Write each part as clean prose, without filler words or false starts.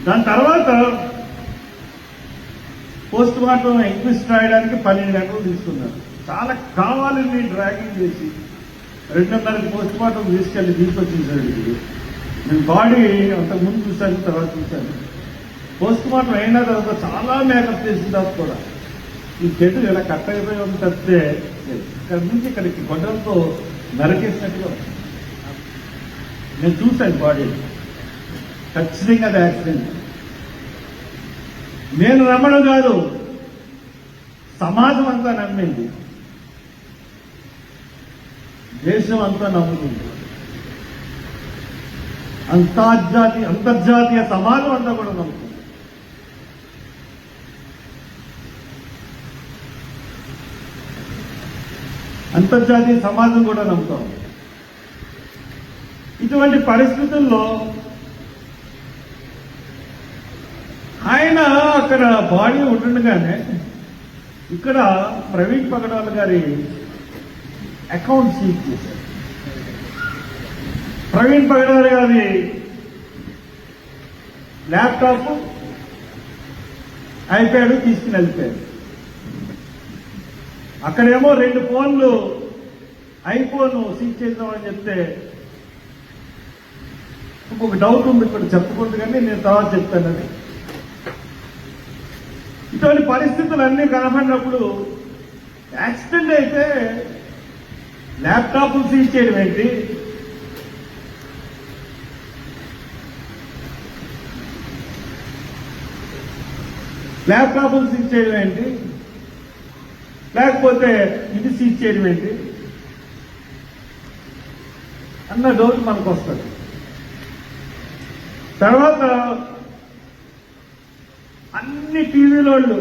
దాని తర్వాత post mortem ఎంక్వైస్ట్ రాయడానికి 12 గంటలు తీసుకున్నారు. చాలా కావాలని డ్రాగింగ్ చేసి 2:30కి పోస్ట్ మార్టం తీసుకొచ్చేసాడు. నేను బాడీ అంతకుముందు చూశాను, తర్వాత చూశాను. పోస్ట్ మార్టం అయిన తర్వాత చాలా మేకప్ చేసిన తర్వాత కూడా ఈ చెట్టు ఇలా కట్ అయిపోయి ఉంది తప్పితే ఇక్కడ నుంచి ఇక్కడికి గొడ్డలతో నరకేసినట్టుగా నేను చూశాను. బాడీ ఖచ్చితంగా అది యాక్సిడెంట్. నేను నమ్మడం కాదు, సమాజం అంతా నమ్మింది, దేశం అంతా నమ్ముతుంది, అంతర్జాతీయ సమాజం అంతా కూడా నమ్ముతుంది. అంతర్జాతీయ సమాజం కూడా నమ్ముతాం. ఇటువంటి పరిస్థితుల్లో ఆయన అక్కడ బాడీ ఉంటుండగానే ఇక్కడ ప్రవీణ్ పగడాల గారి అకౌంట్ సీజ్ చేశారు. ప్రవీణ్ పగడాల గారి ల్యాప్టాప్, ఐప్యాడ్ తీసుకుని వెళ్ళిపోయారు. అక్కడేమో 2 ఫోన్లు ఐఫోన్ సీజ్ చేద్దామని చెప్తే ఇంకొక డౌట్ ఉంది, ఇక్కడ చెప్పకూడదు కానీ నేను తర్వాత చెప్తానని. ఇటువంటి పరిస్థితులన్నీ కనబడినప్పుడు యాక్సిడెంట్ అయితే ల్యాప్టాప్ సీజ్ చేయడం ఏంటి, ల్యాప్టాప్ సీజ్ చేయడం ఏంటి, లేకపోతే ఇది సీజ్ చేయడం ఏంటి అన్న డౌట్ మనకు వస్తుంది. తర్వాత అన్ని టీవీలోళ్ళు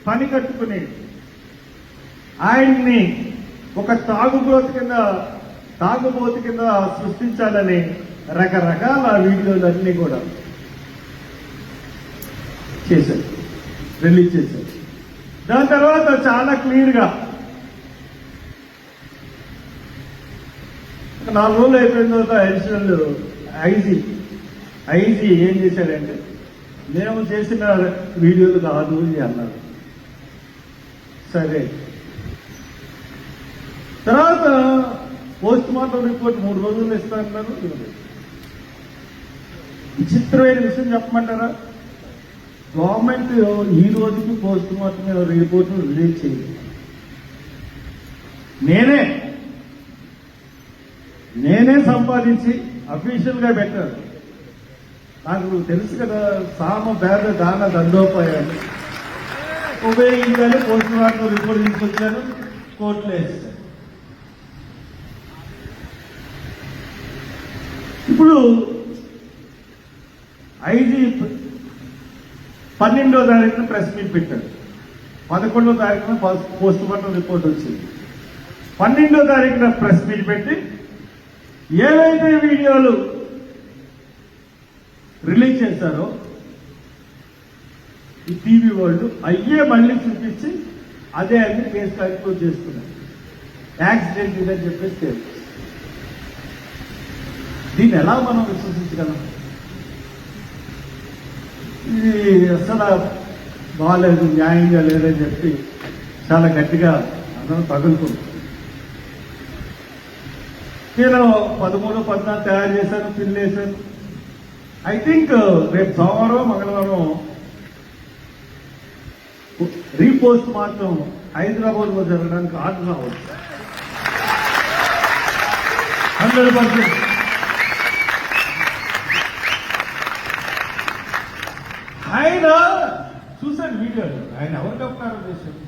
పని కట్టుకుని ఆయన్ని ఒక తాగుబోతు కింద సృష్టించాలని రకరకాల వీడియోలన్నీ కూడా చేశారు, రిలీజ్ చేశారు. దాని తర్వాత చాలా క్లియర్గా 4 రోజులు అయిపోయిన తర్వాత అడిషనల్ ఐజీ ఏం చేశాడంటే మేము చేసిన వీడియోలు కాదు అని అన్నారు. సరే, తర్వాత పోస్ట్ మార్టం రిపోర్ట్ 3 రోజులు ఇస్తానన్నారు. విచిత్రమైన విషయం చెప్పమంటారా, గవర్నమెంట్ ఈ రోజుకి పోస్ట్ మార్టం రిపోర్ట్ రిలీజ్ చేయలేదు. నేనే సంపాదించి అఫీషియల్ గా పెట్టాను. నాకు తెలుసు కదా, సామ పేద దాన దండోపాయాలు ఉపయోగించాలి. పోస్ట్ మార్టం రిపోర్ట్ తీసుకొచ్చాను, కోర్టులో వేస్తాను. ఇప్పుడు ఐజీ 12వ తారీఖున ప్రెస్ మీట్ పెట్టాడు. 11వ తారీఖున పోస్ట్ మార్టం రిపోర్ట్ వచ్చింది. 12వ తారీఖున ప్రెస్ మీట్ పెట్టి ఏవైతే వీడియోలు రిలీజ్ చేశారో ఈ టీవీ వాళ్ళు అయ్యే మళ్ళీ చూపించి అదే అన్ని కేసు కంక్లూడ్ చేస్తున్నారు. యాక్సిడెంట్ ఇదని చెప్పేసి దీన్ని ఎలా మనం విశ్వసించగలం? ఇది అసలు బాగాలేదు, న్యాయంగా లేదని చెప్పి చాలా గట్టిగా అందరం తగులుతుంది. నేను 13, 14 తయారు చేశాను, పిన్ వేశాను. ఐ థింక్ రేపు సోమవారం, మంగళవారం రీపోస్ట్ మార్టం హైదరాబాద్ లో జరగడానికి ఆర్డర్ రావచ్చు. 100%. ఆయన చూశాను వీడియోలు. ఆయన ఎవరికి అపకారం చేశారు,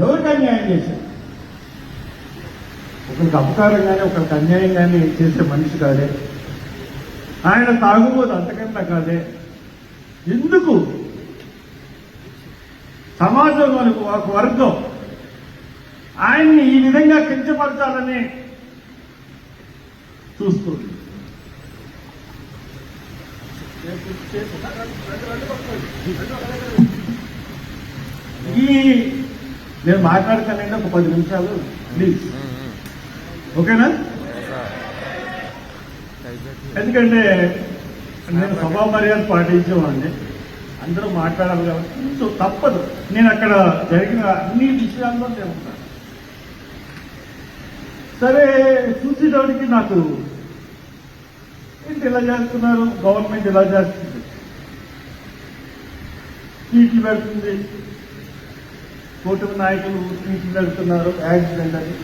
ఎవరికి అన్యాయం చేశారు? ఒకరికి అపకారం కానీ ఒకరికి అన్యాయం కానీ చేసే మనిషి కాదే. ఆయన తాగుబోదు, అంతకంటే కాదే. ఎందుకు సమాజంలోని ఒక వర్గం ఆయన్ని ఈ విధంగా కించపరచాలని చూస్తుంది? నేను మాట్లాడతానంటే ఒక 10 నిమిషాలు ప్లీజ్, ఓకేనా? ఎందుకంటే నేను సభా మర్యాద పాటించేవాడిని, అందరూ మాట్లాడాలి కాబట్టి కొంచెం తప్పదు. నేను అక్కడ జరిగిన అన్ని విషయాల్లో నేను ఉంటాను. సరే, చూసేటోడికి నాకు ఏంటి ఇలా చేస్తున్నారు, గవర్నమెంట్ ఇలా చేస్తుంది, ట్వీట్లు పెడుతుంది, కూటమి నాయకులు ట్వీట్లు పెడుతున్నారు, యాక్సిడెంట్ అని.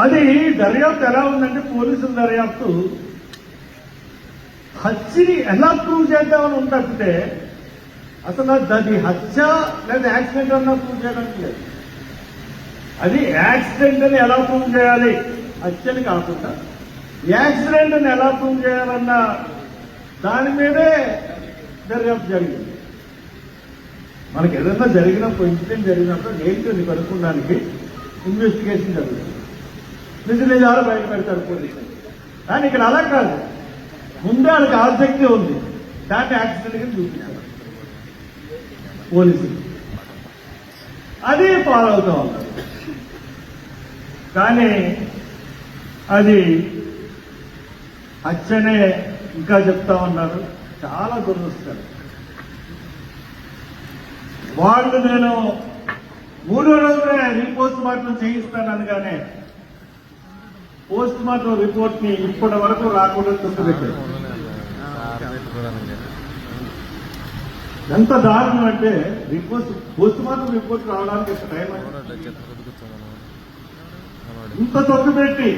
అది దర్యాప్తు ఎలా ఉందంటే, పోలీసుల దర్యాప్తు హత్యని ఎలా ప్రూవ్ చేద్దామని ఉంటే అసలు అది హత్య లేదా యాక్సిడెంట్ అన్నా ప్రూవ్ చేయడానికి లేదు. అది యాక్సిడెంట్ అని ఎలా ప్రూవ్ చేయాలి, హత్యని కాకుండా యాక్సిడెంట్ అని ఎలా ప్రూవ్ చేయాలన్న దాని మీదే దర్యాప్తు జరిగింది. మనకి ఏదైనా జరిగినప్పుడు, ఇన్సిడెంట్ జరిగినప్పుడు ఏంటో కనుక్కోవడానికి ఇన్వెస్టిగేషన్ జరుగుతుంది, నిజాలు బయట పెడతారు పోలీసులు. కానీ ఇక్కడ అలా కాదు, ముందే వాళ్ళకి ఆసక్తి ఉంది, దాన్ని యాక్సిడెంట్ గా చూపించారు పోలీసులు, అది ఫాలో అవుతా ఉంటారు. కానీ అది హత్యనే ఇంకా చెప్తా ఉన్నారు. చాలా దురదృష్టం. వాళ్ళు నేను 3వ రోజునే రీపోస్ట్ మార్టం చేయిస్తానగానే పోస్ట్ మార్టం రిపోర్ట్ ని ఇప్పటి వరకు రాకుండా చుట్టుపెట్టారు. ఎంత దారుణం అంటే, పోస్ట్ మార్టం రిపోర్ట్ రావడానికి ఒక టైం ఇంత తొక్కుపెట్టి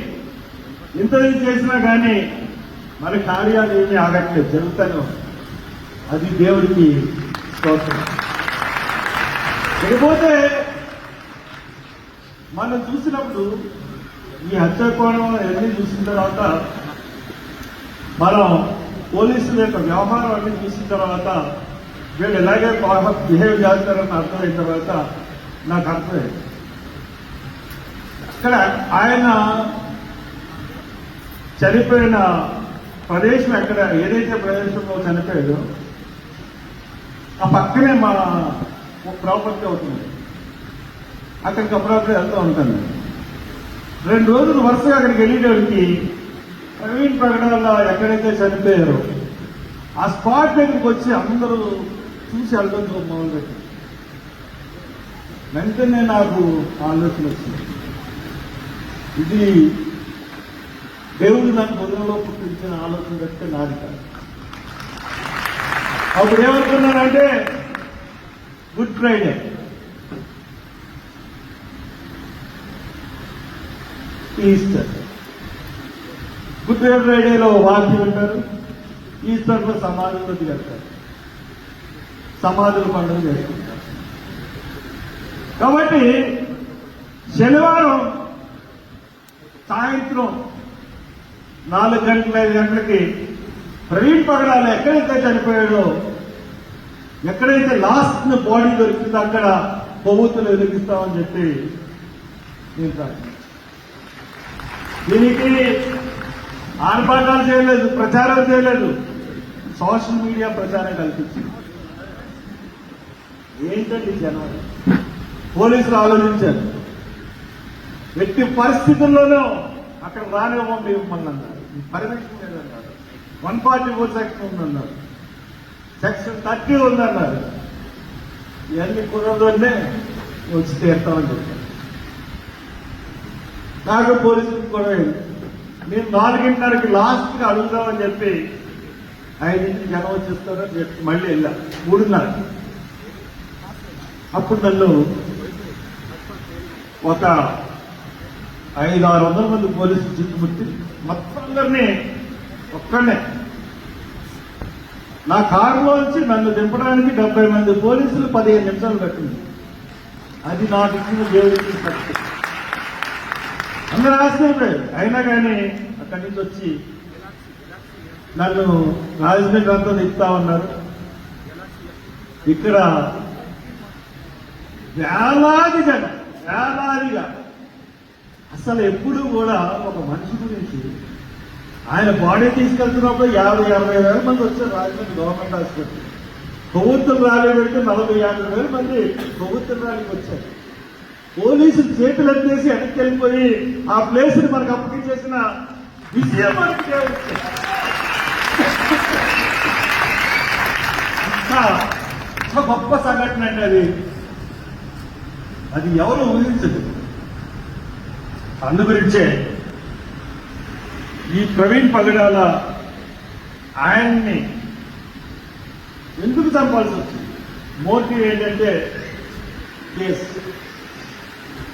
ఇంత చేసినా కానీ మరి కార్యాలు ఏమీ ఆగట్లేదు, జరుగుతానే ఉంది. అది దేవుడికి స్తోత్రం. లేకపోతే మనం చూసినప్పుడు ఈ హత్యాకోణం అన్నీ చూసిన తర్వాత, మనం పోలీసుల యొక్క వ్యవహారం అన్ని చూసిన తర్వాత, వీళ్ళు ఎలాగే బిహేవ్ చేస్తారని అర్థమైన తర్వాత నాకు అర్థమైంది. ఇక్కడ ఆయన చనిపోయిన ప్రదేశం ఎక్కడ, ఏదైతే ప్రదేశంలో చనిపోయాడో ఆ పక్కనే మా ప్రాపర్టీ అవుతుంది. అక్కడికి అప్పుడప్పుడు వెళ్తూ ఉంటాను. 2 రోజులు వరుసగా అక్కడికి వెళ్ళేటోడికి ప్రవీణ్ ప్రకటనలో ఎక్కడైతే చనిపోయారో ఆ స్పాట్ దగ్గరికి వచ్చి అందరూ చూసి వెళ్ళడం మొదలుపెట్టారు. వెంటనే నాకు ఆలోచన వచ్చింది, ఇది దేవుడు నాకు హృదయంలో పుట్టించిన ఆలోచన పెడితే నాది కాదు. అప్పుడు ఏమనుకున్నానంటే, గుడ్ ఫ్రైడే, ఈస్టర్. గుడ్ ఫ్రైడేలో వాక్యం ఉంటారు, ఈస్టర్లో సమాధుల్లో దిగలుగుతారు, సమాధుల పండుగ చేసుకుంటారు. కాబట్టి శనివారం సాయంత్రం 4 గంటల 5 గంటలకి ప్రవీణ్ పగడాలు ఎక్కడైతే చనిపోయాడో, ఎక్కడైతే లాస్ట్ బాడీ దొరికిందో అక్కడ కొవ్వొత్తులు వెలిగిస్తామని చెప్పి నేను ప్రార్థించాను. దీనికి ఆర్భాటాలు చేయలేదు, ప్రచారం చేయలేదు, సోషల్ మీడియా ప్రచారం కల్పించింది. ఏంటండి జనం, పోలీసులు ఆలోచించారు, ఎట్టి పరిస్థితుల్లోనూ అక్కడ రానివ్వండి ఇవ్వమని అన్నారు. పర్మిషన్ లేదన్నారు. 144 సెక్షన్ ఉందన్నారు, సెక్షన్ 30 ఉందన్నారు. ఇవన్నీ కుర్రలోనే వచ్చి తీరుతామని చెప్పారు. నాకు పోలీసులకు కూడా నేను 4:30కి లాస్ట్కి అడుగుదామని చెప్పి 5ంటికి జనం వచ్చేస్తారని చెప్పి మళ్ళీ వెళ్ళా 3:30. అప్పుడు నన్ను ఒక 500-600 మంది పోలీసులు చుట్టుముట్టి మొత్తం అందరినీ ఒక్కడే నా కారులోంచి నన్ను దింపడానికి 70 మంది పోలీసులు 15 నిమిషాలు పట్టింది. అది నాకు ఇచ్చిన దేవుడికి శక్తి. అందరూ ఆశ్చర్యపోయారు. అయినా కానీ అక్కడి నుంచి వచ్చి నన్ను రాజమండ్రి అంతా ఇస్తా ఉన్నారు. ఇక్కడ వేలాది జనం, వేలాదిగా. అసలు ఎప్పుడు కూడా ఒక మనిషి గురించి ఆయన బాడీ తీసుకెళ్తున్నప్పుడు 50-60 వేల మంది వచ్చారు రాజమండ్రి గవర్నమెంట్ హాస్పిటల్. కొవ్వొత్తులు ర్యాలీ పెడితే 40-50 వేల మంది కొవ్వొత్తుల ర్యాలీకి వచ్చారు. పోలీసులు చేతులు ఎత్తేసి వెనక్కి వెళ్ళిపోయి ఆ ప్లేస్ ని మనకు అప్పగించేసిన విషయం మనకి గొప్ప సంఘటన అండి అది. అది ఎవరు ఊహించదు. అందుగురించే ఈ ప్రవీణ్ పగడాల ఆయన్ని ఎందుకు చంపాల్సి వచ్చింది? మోటివ్ ఏంటంటే కేసు.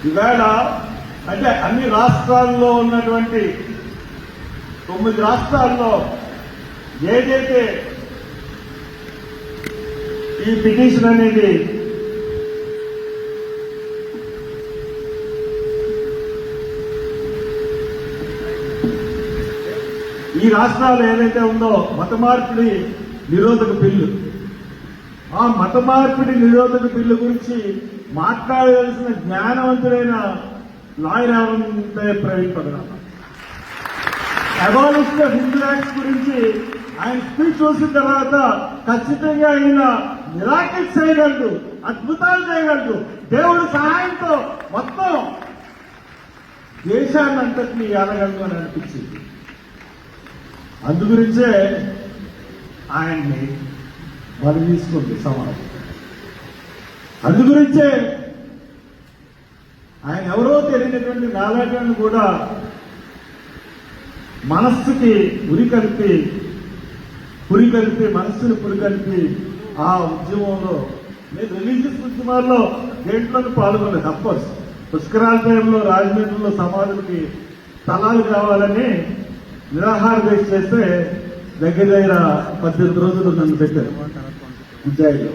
ఇవాళ అంటే అన్ని రాష్ట్రాల్లో ఉన్నటువంటి 9 రాష్ట్రాల్లో ఏదైతే ఈ పిటిషన్ అనేది ఈ రాష్ట్రాలు ఏదైతే ఉందో మత మార్పిడి నిరోధక బిల్లు, ఆ మత మార్పిడి నిరోధక బిల్లు గురించి మాట్లాడవలసిన జ్ఞానవంతులైన లాయర్ ఎవరంటే ప్రవీణ్ పగడాల. అబాలిషన్ ఆఫ్ హిందూ యాక్ట్స్ గురించి ఆయన స్పీచ్ చూసిన తర్వాత ఖచ్చితంగా ఆయన మిరాకిల్స్ చేయగలడు, అద్భుతాలు చేయగలడు. దేవుడి సహాయంతో మొత్తం దేశాన్ని అంతటినీ ఏలగలడు అని అనిపించింది. అందుగురించే ఆయన్ని బలి తీసుకుంది సమాజం. అందుగురించే ఆయన ఎవరో తెలియనటువంటి నాలాటను కూడా మనస్సుకి పురికల్పి మనస్సును పురికల్పి ఆ ఉద్యమంలో నేను రిలీజియస్ ఉద్యమాల్లో దేంట్లోనూ పాల్గొనలేదు. అఫ్కోర్స్ పుష్కరాల టైంలో రాజమండ్రిలో సమాధులకి స్థలాలు కావాలని నిరాహార దీక్ష చేస్తే దగ్గర 18 రోజులు నన్ను పెట్టారు జైల్లో.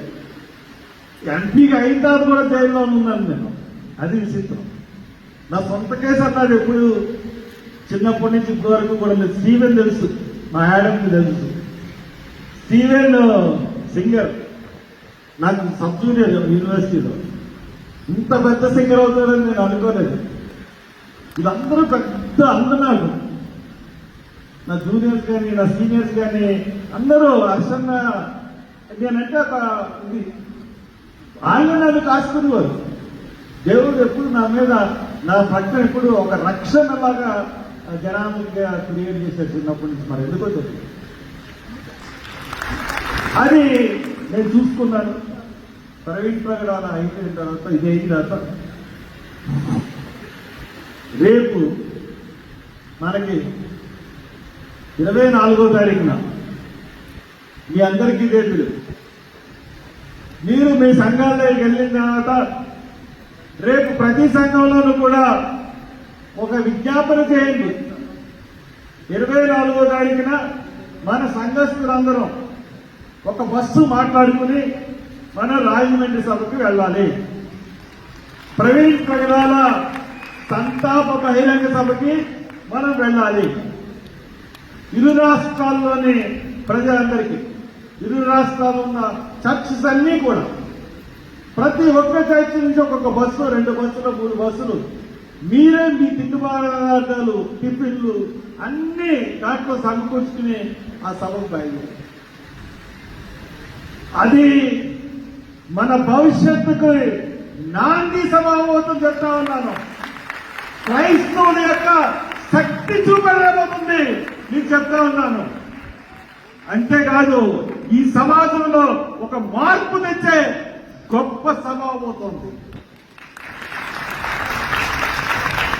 ఎంపీగా అయిన తర్వాత కూడా జైల్లో ఉన్నాను నేను. అది విచిత్రం. నా సొంత కేసు అన్నది ఎప్పుడు చిన్నప్పటి నుంచి ఇప్పటి వరకు కూడా లేదు. స్టీవెన్ తెలుసు, మా యాడమ్కి తెలుసు. స్టీవెన్ సింగర్, నాకు సబ్ జూనియర్ యూనివర్సిటీలో. ఇంత పెద్ద సింగర్ అవుతాడని నేను అనుకోలేదు. వీళ్ళందరూ పెద్ద అందనాలు. నా జూనియర్స్ కానీ నా సీనియర్స్ కానీ అందరూ అర్షన్న నేనంటే ఒక ఇది ఆయన నన్ను కాసుకునేవారు. దేవుడు ఎప్పుడు నా మీద నా పట్ల ఎప్పుడు ఒక రక్షణలాగా జనానికి క్రియేట్ చేశారు చిన్నప్పటి నుంచి. మరి ఎందుకో తెలియదు. అది నేను చూసుకున్నాను. ప్రవీణ్ పగడాల అయిపోయిన తర్వాత ఇది అయిన తర్వాత రేపు మనకి 24వ తారీఖున మీ అందరికీ ఇదే తెలుసు. మీరు మీ సంఘాల్లోకి వెళ్ళిన తర్వాత రేపు ప్రతి సంఘంలోనూ కూడా ఒక విజ్ఞాపన చేయండి. 24వ తారీఖున మన సంఘస్థులందరం ఒక బస్సు మాట్లాడుకుని మన రాజమండ్రి సభకు వెళ్ళాలి. ప్రవీణ్ పగడాల సంతాప బహిరంగ సభకి మనం వెళ్ళాలి. ఇరు రాష్ట్రాల్లోని ప్రజలందరికీ, ఇరు రాష్ట్రాల్లో ఉన్న చర్చెస్ అన్నీ కూడా ప్రతి ఒక్క చర్చ్ నుంచి ఒక్కొక్క బస్సు, 2 బస్సులు, 3 బస్సులు మీరే మీ తిట్టుబాటాలు టిఫిన్లు అన్ని దాంట్లో సమకూర్చుకుని ఆ సభకు బయలుదేరు. అది మన భవిష్యత్తుకు నాంది సమావేశం చెప్తా ఉన్నాను. క్రైస్తవుల యొక్క శక్తి చూపలేకపోతుంది మీకు చెప్తా ఉన్నాను. అంతేకాదు ఈ సమాజంలో ఒక మార్పు తెచ్చే గొప్ప సభ అవబోతోంది.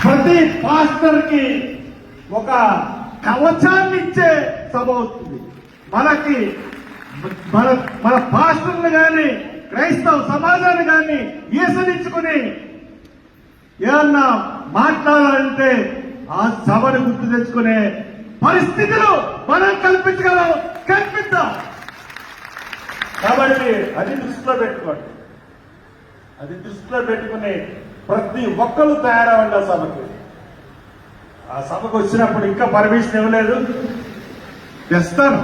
ప్రతి పాస్టర్ కి ఒక కవచాన్ని ఇచ్చే సభ అవుతుంది. మనకి మన పాస్టర్లు కానీ క్రైస్తవ సమాజాన్ని కానీ ఈసరించుకుని ఏమన్నా మాట్లాడాలంటే ఆ సభను గుర్తు తెచ్చుకునే పరిస్థితులు మనం కల్పిద్దాం. కాబట్టి అది దృష్టిలో పెట్టుకోండి. అది దృష్టిలో పెట్టుకుని ప్రతి ఒక్కరు తయారవ్వండి ఆ సభకి. ఆ సభకు వచ్చినప్పుడు ఇంకా పర్మిషన్ ఇవ్వలేదు, తెస్తాను.